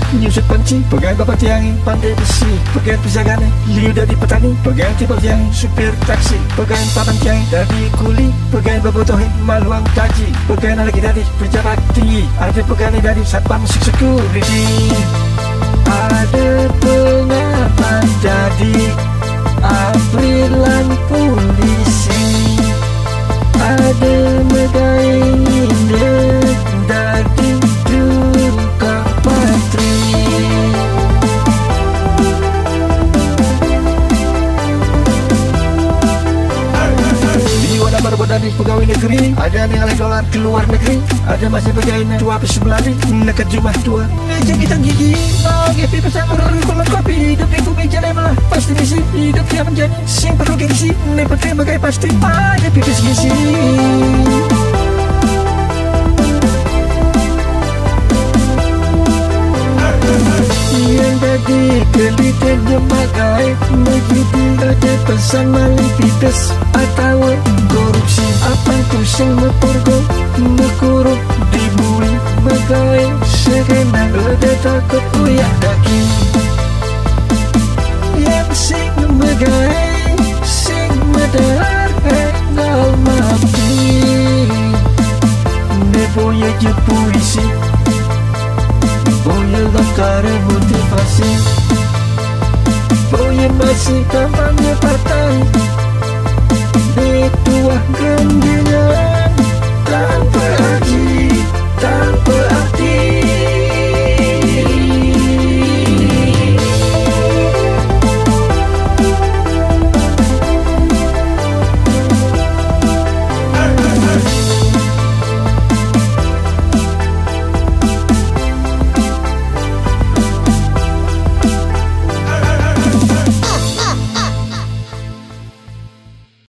Menyusut panci, pegang bapak tiangi, pandai besi, pegang pisagan, liu dari petani, pegang tipe tiangi, supir taksi, pegang papan tiangi, dari kuli, pegang babotohin, maluang taji, pegang lagi dari pejabat tinggi, ada pegang dari satpam security, ada pengaman jadi aprilan polisi, ada megain dari duka patri. Dari pegawai negeri, ada yang lain dolar ke luar negeri, ada masih pegawai tua pesebelari, nekat jumlah tua. Meja kita gigi, mau gepi bersama kolom kopi, hidup itu meja malah pasti misi, hidup dia menjadi sing perlu gengsi, nepotnya bagai pasti ada pipis gisi. Yang jadi keliten jemagai, begitu ada pesan maling pipis atau korupsi. Apa kusing mepurgo, mekurup dibui, bagai segenang ada takut uyak daki. Yang sing bagai, sing medar, enggak mapi. Neboya je puisi, boya langkara motivasi, boya masih kampanye partai. Tua gandenya